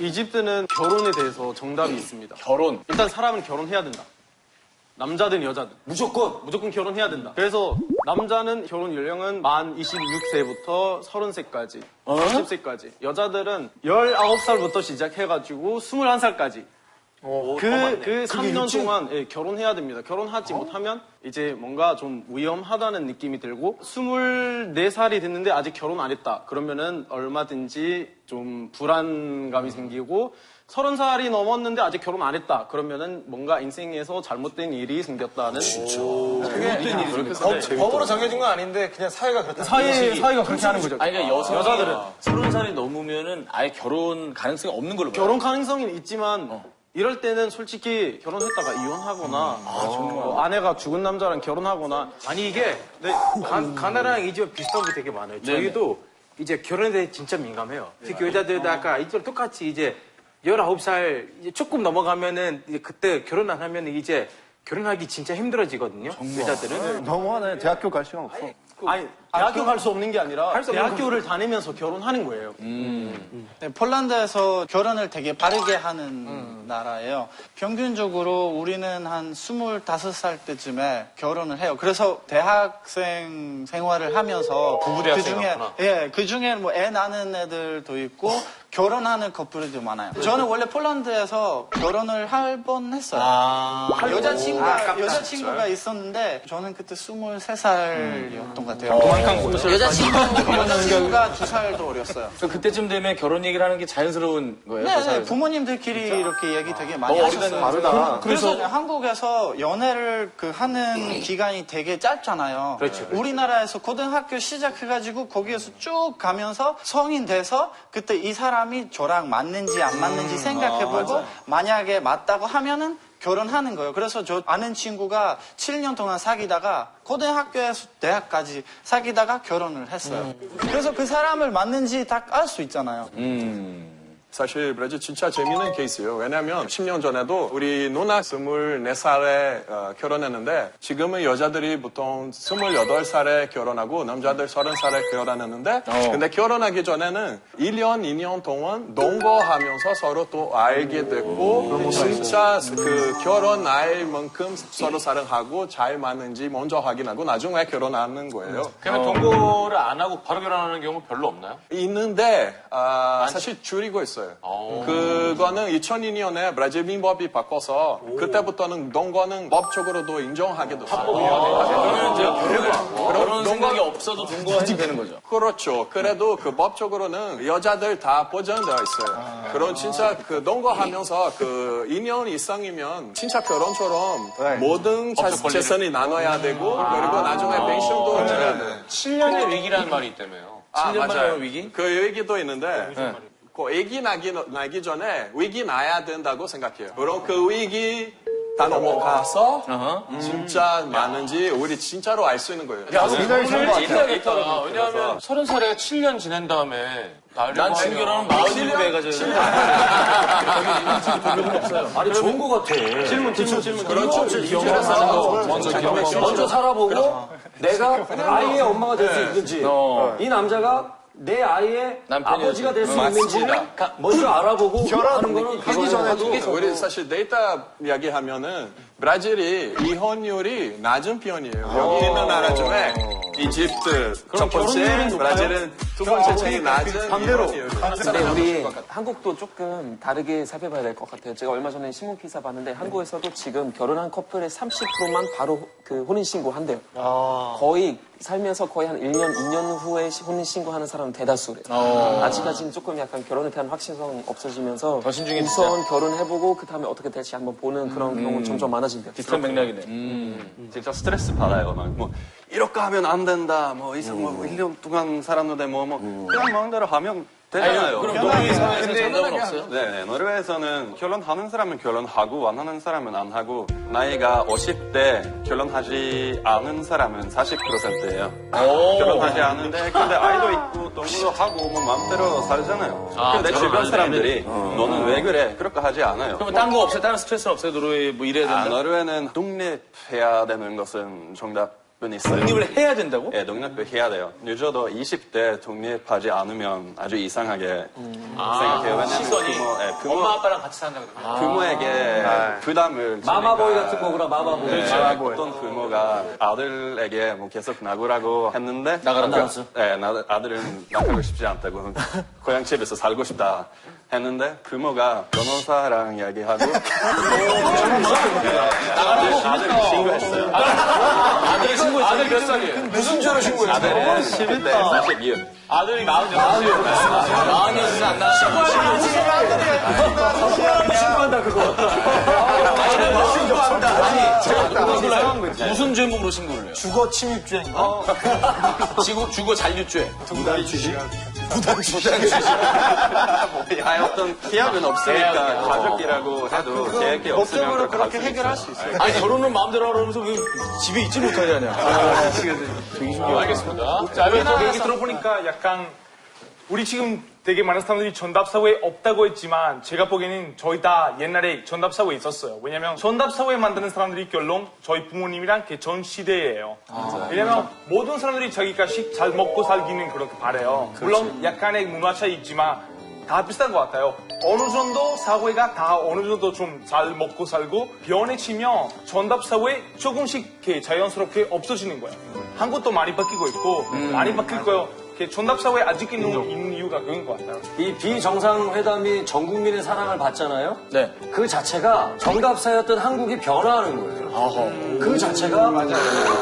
이집트는 결혼에 대해서 정답이 있습니다. 결혼. 일단 사람은 결혼해야 된다. 남자든 여자든. 무조건 결혼해야 된다. 그래서 남자는 결혼 연령은 만 26세부터 30세까지, 40세까지. 여자들은 19살부터 시작해가지고 21살까지. 그 3년 동안 예, 결혼해야 됩니다. 결혼하지 못하면 이제 뭔가 좀 위험하다는 느낌이 들고 24살이 됐는데 아직 결혼 안 했다. 그러면은 얼마든지 좀 불안감이 생기고 30살이 넘었는데 아직 결혼 안 했다. 그러면은 뭔가 인생에서 잘못된 일이 생겼다는 법으로 정해진 건 아닌데 그냥 사회가 그렇다. 사회가 그렇게 하는 거죠. 아니, 그러니까 여자들은 30살이 넘으면은 아예 결혼 가능성이 없는 걸로 봐요. 결혼 가능성이 있지만 이럴 때는 솔직히 결혼했다가 이혼하거나 뭐 아내가 죽은 남자랑 결혼하거나 아니 이게 가나랑 이집트 비슷한 게 되게 많아요. 저희도 이제 결혼에 대해 진짜 민감해요. 특히 여자들도 아까 이집트 똑같이 이제 19살 이제 조금 넘어가면은 이제 그때 결혼 안 하면 이제 결혼하기 진짜 힘들어지거든요. 여자들은. 너무하네. 대학교 갈 시간 없어. 아니 대학교 갈 수 없는 게 아니라 대학교를 다니면서 결혼하는 거예요. 네, 폴란드에서 결혼을 되게 바르게 하는 나라예요. 평균적으로 우리는 한 25살 때쯤에 결혼을 해요. 그래서 대학생 생활을 하면서 그 중에 뭐 애 낳는 애들도 있고 결혼하는 커플도 많아요. 저는 원래 폴란드에서 결혼을 할 번 했어요. 여자친구가 있었는데 저는 그때 23살이었던 것 같아요. 여자친구가 2살도 어렸어요. 그때쯤 되면 결혼 얘기를 하는 게 자연스러운 거예요? 네, 부모님들끼리 이렇게 얘기 되게 많이 하셨어요. 다르다. 그래서 한국에서 연애를 하는 기간이 되게 짧잖아요. 그렇죠. 우리나라에서 고등학교 시작해가지고 거기에서 쭉 가면서 성인 돼서 그때 이 사람이 저랑 맞는지 안 맞는지 생각해보고 만약에 맞다고 하면은 결혼하는 거예요. 그래서 저 아는 친구가 7년 동안 사귀다가 고등학교에서 대학까지 사귀다가 결혼을 했어요. 그래서 그 사람을 맞는지 딱 알 수 있잖아요. 사실 브라질 진짜 재밌는 케이스예요. 왜냐면 10년 전에도 우리 누나 24살에 결혼했는데 지금은 여자들이 보통 28살에 결혼하고 남자들 30살에 결혼했는데 근데 결혼하기 전에는 1년, 2년 동안 동거하면서 서로 또 알게 됐고 진짜 그 결혼 날만큼 서로 사랑하고 잘 맞는지 먼저 확인하고 나중에 결혼하는 거예요. 그러면 동거를 안 하고 바로 결혼하는 경우 별로 없나요? 있는데 사실 줄이고 있어요. 그거는 2002년에 브라질 민법이 바꿔서 그때부터는 동거는 법적으로도 인정하게 됐어요. 그러면 이제 결혼 생각이 없어도 동거해도 되는 거죠? 그렇죠. 그래도 그 법적으로는 여자들 다 보장되어 있어요. 그런 진짜 그 동거하면서 그 2년 이상이면 진짜 결혼처럼 모든 재산이 나눠야 되고 그리고 나중에 펜션도 줘야 돼. 7년의 위기라는 말이 있다며요. 7년 만에 위기? 그 얘기도 있는데 그 아기 나기 전에 위기 나야 된다고 생각해요. 그럼 그 위기 다 넘어가서 진짜 많은지 우리 진짜로 알 수 있는 거예요. 굉장히 좋은 것 같아요. 얘기하겠다. 왜냐하면 30살에 7년 지낸 다음에 난 지금 결혼은 42배 해가지고. 아니 좋은 거 같아. 질문. 그렇죠. 먼저 살아보고 내가 아이의 엄마가 될 수 있는지 이 남자가 내 아이의 남편이었지. 아버지가 될 수 있는지를 먼저 알아보고 하는 거는 하기 전에도 우리 사실 데이터 이야기하면은 브라질이 이혼율이 낮은 편이에요. 여기 있는 나라 중에 이집트 첫 번째, 브라질은 두 번째 제일 낮은 이혼율. 근데 우리 한국도 조금 다르게 살펴봐야 될 것 같아요. 제가 얼마 전에 신문 기사 봤는데 한국에서도 지금 결혼한 커플의 30%만 바로 그 혼인신고 한대요. 거의 살면서 거의 한 1년, 2년 후에 혼인신고하는 사람은 대다수래요. 아직까지는 조금 약간 결혼에 대한 확신성 없어지면서 더 신중히 우선 결혼해보고 그 다음에 어떻게 될지 한번 보는 그런 경우 점점 많아진대요. 비슷한 맥락이네. 진짜 스트레스 받아요. 뭐 이렇게 하면 안 된다. 뭐 이상 뭐 1년 동안 살았는데 뭐 그냥 마음대로 하면 되잖아요. 그럼 노르웨이 사회에서는 장담은 없어요? 네, 노르웨이에서는 결혼하는 사람은 결혼하고 안 하는 사람은 안 하고 나이가 50대 결혼하지 않은 사람은 40%예요. 결혼하지 않은데 근데 아이도 있고 동거도 하고 뭐 마음대로 살잖아요. 근데 주변 사람들이 너는 왜 그래? 그렇게 하지 않아요. 그러면 딴 거 없어요? 다른 스트레스는 없어요? 노르웨이 뭐 이래야 된다? 노르웨이는 독립해야 되는 것은 정답 있어요. 독립을 해야 된다고? 네, 독립을 해야 돼요. 늦어도 20대 독립하지 않으면 아주 이상하게 생각해요. 왜냐면 뭐, 엄마 아빠랑 같이 산다 그러면. 부모에게 부담을 마마보이 주니까 같은 거구나, 마마보이. 네, 어떤 부모가 아들에게 뭐 계속 나가라고 했는데 나갔어? 네, 아들은 나가고 싶지 않다고 고향집에서 살고 싶다 했는데 부모가 변호사랑 이야기하고 아들을 신고했어요. 아들 몇 살이에요? 무슨 죄로 신고했어? 아들은 11대 42. 아들이 46살 안 나왔어. 신고한다, 그거. 무슨 죄목으로 신고를 해요? 주거 침입죄인가? 주거 잔류죄. 어떤 기약은 없으니까 가족이라고 해도 계획이 없으면 법적으로 그렇게 그렇게 할수 해결할 수 있어요. 아니 결혼은 마음대로 하라면서 왜 집에 있지 못하냐냐. 알겠습니다. 자, 우리나라 얘기 들어보니까 약간 우리 지금 되게 많은 사람들이 전답사고에 없다고 했지만 제가 보기에는 저희 다 옛날에 전답사고에 있었어요. 왜냐면 전답사고에 만드는 사람들이 결론 저희 부모님이랑 개천 시대예요. 왜냐면 모든 사람들이 자기가 잘 먹고 살기는 그렇게 바래요. 물론 약간의 문화 차이 있지만 다 비슷한 것 같아요. 어느 정도 사회가 다 어느 정도 좀 잘 먹고 살고 변해지면 전답사고에 조금씩 이렇게 자연스럽게 없어지는 거예요. 한국도 많이 바뀌고 있고 많이 바뀔 거예요. 전답사고에 아직 있는 이유가 그런 것 같아요. 이 비정상회담이 전 국민의 사랑을 받잖아요. 네. 그 자체가 정답사였던 한국이 변화하는 거예요. 그 자체가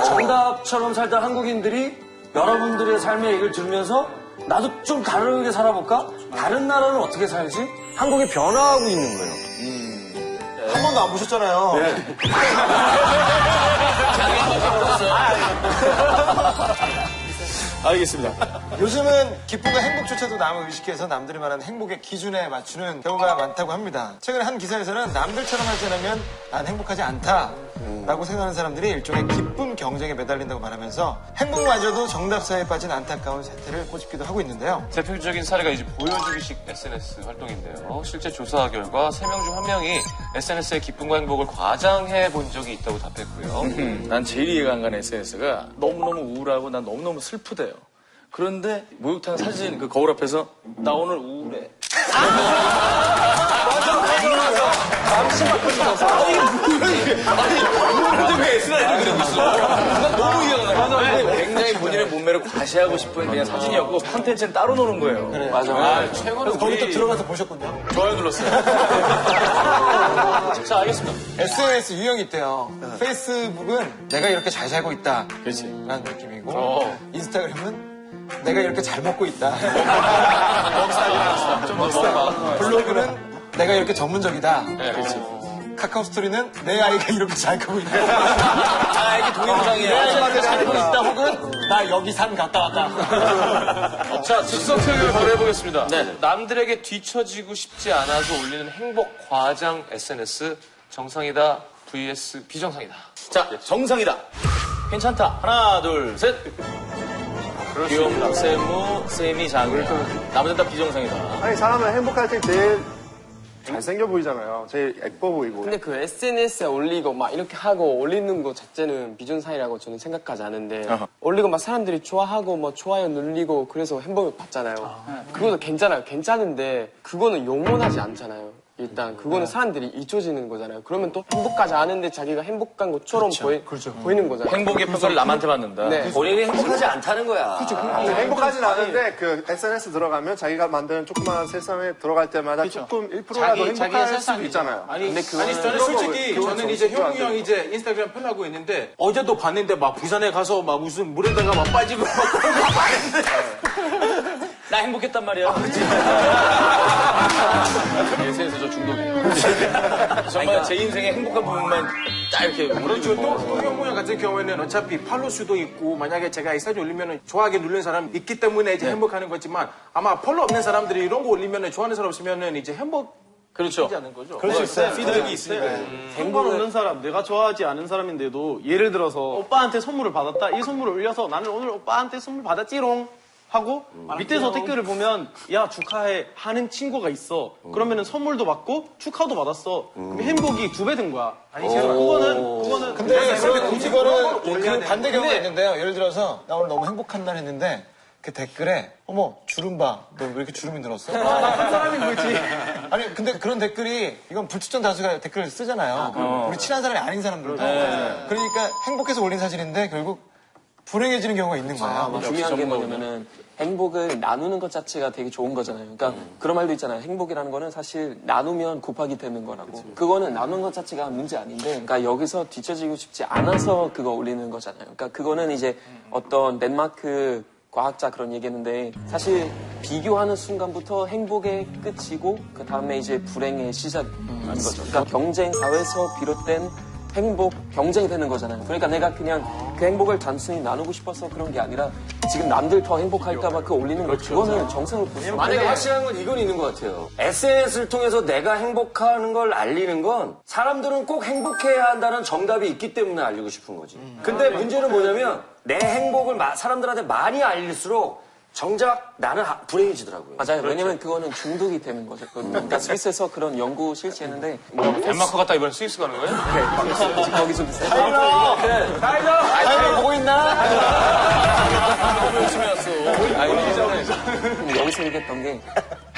정답처럼 살던 한국인들이 여러분들의 삶의 얘기를 들으면서 나도 좀 다르게 살아볼까? 다른 나라는 어떻게 살지? 한국이 변화하고 있는 거예요. 한 번도 안 보셨잖아요. 알겠습니다. 요즘은 기쁨과 행복조차도 남을 의식해서 남들이 말하는 행복의 기준에 맞추는 경우가 많다고 합니다. 최근에 한 기사에서는 남들처럼 하지 않으면 난 행복하지 않다라고 생각하는 사람들이 일종의 기쁨 경쟁에 매달린다고 말하면서 행복마저도 정답사에 빠진 안타까운 세태를 꼬집기도 하고 있는데요. 대표적인 사례가 이제 보여주기식 SNS 활동인데요. 실제 조사 결과 3명 중 1명이 SNS의 기쁨과 행복을 과장해 본 적이 있다고 답했고요. 난 제일 이해가 안 가는 SNS가 너무너무 우울하고 난 너무너무 슬프대요. 그런데 목욕탕 사진 그 거울 앞에서 나 오늘 우울해. 우울한데 왜 SNS를 그리고 있어? 난 너무 이해가 안 가. 굉장히 본인의 몸매를 과시하고 싶은 그냥 사진이었고 컨텐츠는 따로 노는 거예요. 그래. 맞아. 최고는 거기 또 들어가서 보셨군요. 좋아요 눌렀어요. 자, 알겠습니다. SNS 유형이 있대요. 페이스북은 내가 이렇게 잘 살고 있다. 그렇지. 라는 느낌이고 인스타그램은 내가 이렇게 잘 먹고 있다. 블로그는 내가 이렇게 전문적이다. 그렇지. 카카오 스토리는 내 아이가 이렇게 잘 크고 있다. 아이가 동영상이야. 내 아이가 잘 크고 있다. 혹은 나 여기 산 갔다 왔다. 자, 즉석 설교를 바로 해보겠습니다. 남들에게 뒤처지고 싶지 않아서 올리는 행복 과장 SNS 정상이다 vs 비정상이다. 자, 정상이다. 괜찮다. 하나, 둘, 셋. 귀여운 세무, 쌤이 작은. 나머지는 다 비정상이다. 아니, 사람은 행복할 때 제일 잘생겨 보이잖아요. 제일 예뻐 보이고. 근데 그 SNS에 올리고 막 이렇게 하고 올리는 거 자체는 비정상이라고 저는 생각하지 않은데 올리고 막 사람들이 좋아하고 뭐 좋아요 눌리고 그래서 행복을 받잖아요. 그것도 괜찮아요. 괜찮은데 그거는 영원하지 않잖아요. 일단 그거는 사람들이 잊혀지는 거잖아요. 그러면 또 행복하지 않은데 자기가 행복한 것처럼 보이는 거잖아요. 행복의 평가를 남한테 받는다. 네. 본인이 행복하지 않다는 거야. 행복하진 않은데 그 SNS 들어가면 자기가 만드는 조그마한 세상에 들어갈 때마다 조금 1%라도 행복할 수도 있잖아요. 아니 저는 솔직히 저는 이제 형이 형 이제 인스타그램 펴려고 했는데 어제도 봤는데 막 부산에 가서 막 무슨 물에다가 막 빠지고 막 그런 거 봤는데 나 행복했단 말이야. SNS에서 저 중독이에요. 정말 제 인생의 행복한 부분만 딱 이렇게 그렇죠. 또 형 같은 경우에는 어차피 팔로우 수도 있고 만약에 제가 이 사진 올리면 좋아하게 누르는 사람 있기 때문에 이제 행복하는 거지만 아마 팔로우 없는 사람들이 이런 거 올리면 좋아하는 사람 없으면 이제 그렇죠. 하지 않는 거죠. 그럴 수 있어요. 피드백이 있으니까. 상관없는 사람, 내가 좋아하지 않은 사람인데도 예를 들어서 오빠한테 선물을 받았다. 이 선물을 올려서 나는 오늘 오빠한테 선물 받았지롱. 하고 밑에서 댓글을 보면 야 축하해 하는 친구가 있어. 그러면은 선물도 받고 축하도 받았어. 그럼 행복이 2배 된 거야. 아니 그거는 근데 이거는 그 반대 경우가 있는데요. 예를 들어서 나 오늘 너무 행복한 날 했는데 그 댓글에 어머 주름 봐. 너 왜 이렇게 주름이 늘었어? 한 사람이 뭐지? 아니 근데 그런 댓글이 이건 불특정 다수가 댓글을 쓰잖아요. 우리 친한 사람이 아닌 사람들도. 그러니까 행복해서 올린 사진인데 결국 불행해지는 경우가 있는 거예요. 중요한 게 뭐냐면은 행복을 나누는 것 자체가 되게 좋은 거잖아요. 그러니까 그런 말도 있잖아요. 행복이라는 거는 사실 나누면 곱하기 되는 거라고. 그거는 나누는 것 자체가 문제 아닌데, 그러니까 여기서 뒤처지고 싶지 않아서 그거 올리는 거잖아요. 그러니까 그거는 이제 어떤 덴마크 과학자 그런 얘기했는데 사실 비교하는 순간부터 행복의 끝이고 그 다음에 이제 불행의 시작인 거죠. 그러니까 경쟁 사회에서 비롯된 행복, 경쟁이 되는 거잖아요. 그러니까 내가 그냥 그 행복을 단순히 나누고 싶어서 그런 게 아니라 지금 남들 더 행복할까봐 그거 올리는 거 그거는 정상을 보세요. 만약에 확실한 건 이건 있는 것 같아요. SNS를 통해서 내가 행복하는 걸 알리는 건 사람들은 꼭 행복해야 한다는 정답이 있기 때문에 알리고 싶은 거지. 근데 문제는 뭐냐면 내 행복을 사람들한테 많이 알릴수록 정작 나는 불행해지더라고요. 맞아요. 왜냐면 그거는 중독이 되는 거죠. 그러니까 스위스에서 그런 연구 실시했는데 덴마크 갔다 이번에 스위스 가는 거예요? 거기서 비슷해요. 타이거 보고 있나? 열심히 왔어. 여기서 얘기했던 게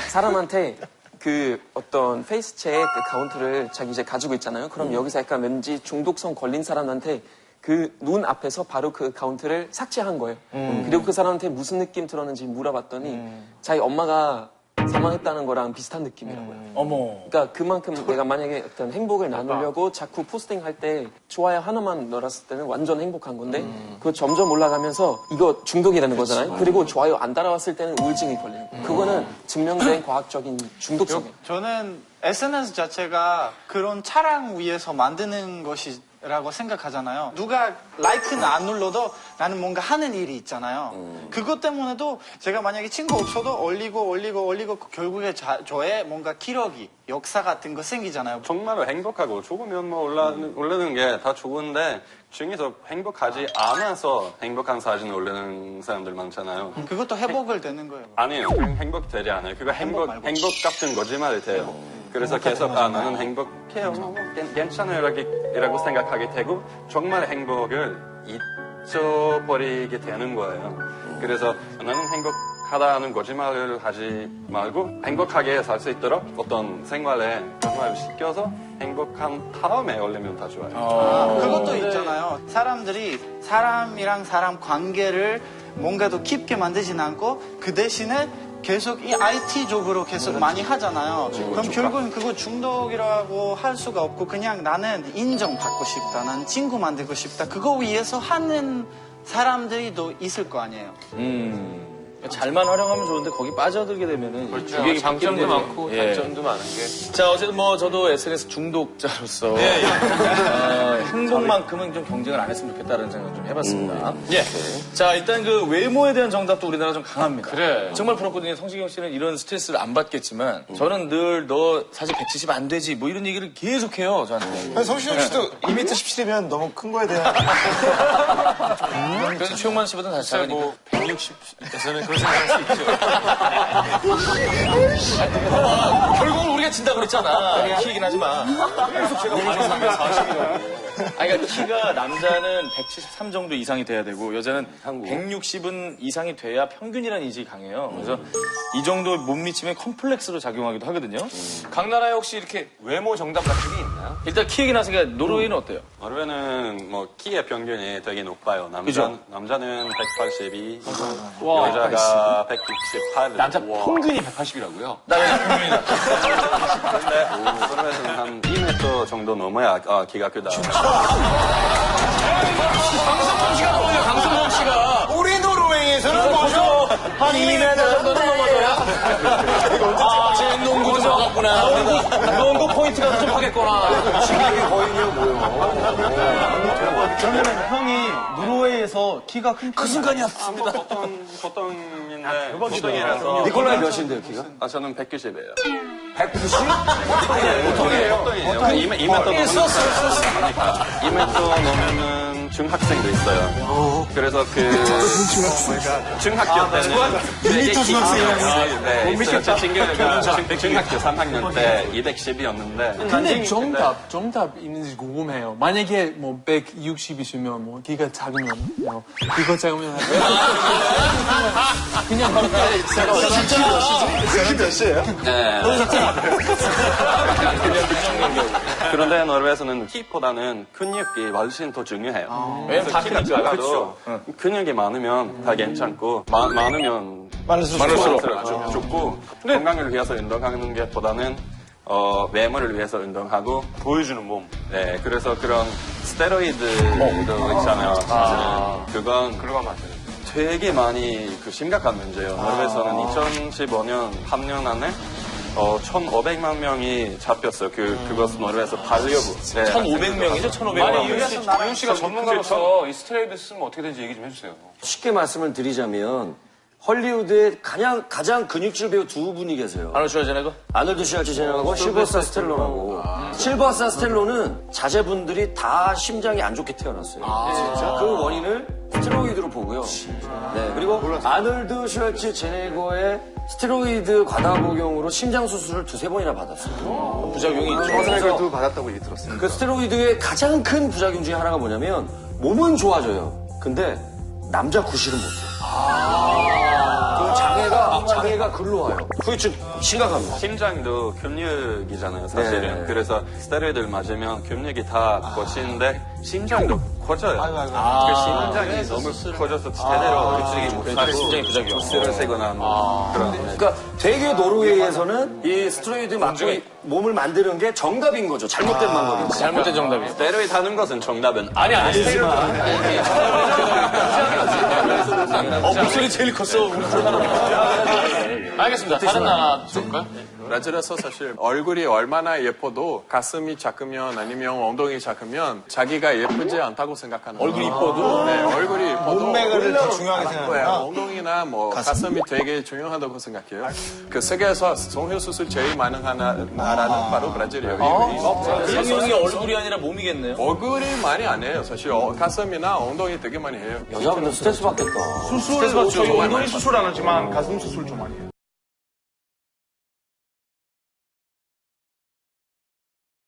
사람한테 그 어떤 페이스체의 그 카운트를 자기 이제 가지고 있잖아요. 그럼 여기서 약간 왠지 중독성 걸린 사람한테 그 눈 앞에서 바로 그 카운트를 삭제한 거예요. 그리고 그 사람한테 무슨 느낌 들었는지 물어봤더니 자기 엄마가 사망했다는 거랑 비슷한 느낌이라고요. 어머. 그러니까 그만큼 내가 만약에 어떤 행복을 나누려고 자꾸 포스팅 할 때 좋아요 하나만 넣었을 때는 완전 행복한 건데 그거 점점 올라가면서 이거 중독이 되는 거잖아요. 그리고 좋아요 안 따라왔을 때는 우울증이 걸리는 거예요. 그거는 증명된 과학적인 중독성이에요. 저는 SNS 자체가 그런 차량 위에서 만드는 것이라고 생각하잖아요. 누가 라이크는 안 눌러도 나는 뭔가 하는 일이 있잖아요. 그것 때문에도 제가 만약에 친구 없어도 올리고 결국에 저의 뭔가 기록이 역사 같은 거 생기잖아요. 정말로 행복하고 좋으면 뭐 올리는 게 다 좋은데 중에서 행복하지 않아서 행복한 사진 올리는 사람들 많잖아요. 그것도 회복을 되는 거예요. 아니에요. 행복되지 않아요. 그거 행복 같은 거짓말이 돼요. 그래서 계속 나는 행복해요. 괜찮아요. 이라고 생각하게 되고 정말 행복을 잊어버리게 되는 거예요. 그래서 나는 행복하다는 거짓말을 하지 말고 행복하게 살 수 있도록 어떤 생활에 정말 시켜서 행복한 다음에 올리면 다 좋아요. 그것도 있잖아요. 사람들이 사람이랑 사람 관계를 뭔가 더 깊게 만들진 않고 그 대신에 계속 이 IT 쪽으로 계속 많이 하잖아요. 그럼 결국은 그거 중독이라고 할 수가 없고 그냥 나는 인정받고 싶다. 나는 친구 만들고 싶다. 그거 위해서 하는 사람들이 또 있을 거 아니에요. 잘만 활용하면 좋은데 거기 빠져들게 되면은 그게 장점도 많고 예. 단점도 많은 게. 자, 어쨌든 뭐 저도 SNS 중독자로서 행복만큼은 좀 경쟁을 안 했으면 좋겠다는 생각 좀 해봤습니다. 예. 자, 일단 그 외모에 대한 정답도 우리나라 좀 강합니다. 그래. 정말 부럽거든요. 성시경 씨는 이런 스트레스를 안 받겠지만 저는 늘 너 사실 170 안 되지 뭐 이런 얘기를 계속해요 저한테. 성시경 씨도 2m 17이면 너무 큰 거에 대한 그래서 최용만 씨보다 다시 진짜 작으니까. 뭐 160에서는 그런 생각할 수 있죠. 결국은 우리가 진다고 그랬잖아. 키이긴 하지만. 계속 제가 반응하면 40이라고. 아니, 그러니까 키가 남자는 173 정도 이상이 돼야 되고 여자는 160은 이상이 돼야 평균이라는 인식이 강해요. 그래서 이 정도 못 미치면 컴플렉스로 작용하기도 하거든요. 각 나라에 혹시 이렇게 외모 정답 같은 게 있나요? 일단 키 얘기 나서니까 노르웨이는 어때요? 노르웨이는 뭐 키의 평균이 되게 높아요. 그죠? 남자는 182, 여자가 168. 남자 평균이 180이라고요? 나 여자 평균이다. 근데 노르웨이는 한 2m 정도 넘어야 키가 크다. 강성범 씨가 넘어요, 강성범 씨가. 우리 노르웨이에서는 뭐죠? 한 2m 정도는 넘어져야. 아, 제 농구 좀 하겠구나. 농구 포인트가 좀 하겠구나. 그러면 형이 노르웨이에서 키가 큰 그 순간이었습니다. 보통인데 보통이라서. 니콜라이 몇인데요, 키가? 저는 190이에요. 190? 보통이에요. 2m 넘으면 2m 넘으면 중학생도 있어요. 그래서 중학교 때는 1m 중학생이라고 네, 있어요. 제 친구가 중학교 3학년 때 210이었는데 근데 정답 있는지 궁금해요. 만약에 뭐 160이시면 뭐 기가 작으면 뭐 이거 작으면 그냥 네. 그런데 노르웨이에서는 키보다는 근육이 훨씬 더 중요해요. 왜냐면 다 키가 크니까. 작아도 근육이 많으면 다 괜찮고 많으면 많을수록 좋고 건강을 위해서 운동하는 것보다는 외모를 위해서 운동하고 보여주는 몸. 네, 그래서 그런 스테로이드도 있잖아요. 그건 맞아요. 되게 많이 심각한 문제예요. 노르웨이에서는 2015년 3년 안에 1,500만 명이 잡혔어요. 그것은 노르웨이에서 반려부. 네, 1,500명이죠? 1,500명. 아니, 유현 씨가 전문가로서 이 스테로이드 쓰면 어떻게 되는지 얘기 좀 해주세요. 쉽게 말씀을 드리자면 헐리우드에 가장 근육질 배우 두 분이 계세요. 아놀드 슈왈제네거? 아놀드 슈왈제네거하고 실버스타 스텔론하고. 실버스타 스텔론은 자제분들이 다 심장이 안 좋게 태어났어요. 그 원인을 스테로이드로 보고요. 네, 그리고 아놀드 슈왈제네거의 스테로이드 과다 복용으로 심장 수술을 2-3번이나 받았어요. 부작용이 있죠. 도 받았다고 얘기 들었어요. 그 스테로이드의 가장 큰 부작용 중에 하나가 뭐냐면 몸은 좋아져요. 근데 남자 구실은 못해요. 그 장애가 글로 와요. 그게 좀 심각합니다. 심장도 근육이잖아요, 사실은. 네. 그래서 스테로이드를 맞으면 근육이 다 커지는데 심장도 커져요. 그 심장이 너무 커져서 제대로 움직이지 못하고 심장이 부작용. 스를 세거나 뭐 그런. 그러니까 되게 노르웨이에서는 이 스테로이드 맞고 몸을 만드는 게 정답인 거죠. 잘못된 방법이죠. 잘못된 정답이에요. 스테로이드 하는 것은 정답은 아니. 목소리 제일 컸어. 알겠습니다. 다른 나라 볼까요? 브라질에서 사실 얼굴이 얼마나 예뻐도 가슴이 작으면 아니면 엉덩이 작으면 자기가 예쁘지 않다고 생각하는 거예요. 얼굴이 이뻐도? 네, 얼굴이 이뻐도 몸매를 더 중요하게 생각하는구나. 엉덩이나 뭐 가슴이 되게 중요하다고 생각해요. 그 세계에서 성형수술 제일 많은 나라는 바로 브라질이에요. 성형이 얼굴이 아니라 몸이겠네요. 얼굴이 많이 안 해요. 사실 가슴이나 엉덩이 되게 많이 해요. 여자분들 스트레스 받겠다. 수술, 저희 엉덩이 수술 안 하지만 가슴 수술 좀 많이 해요.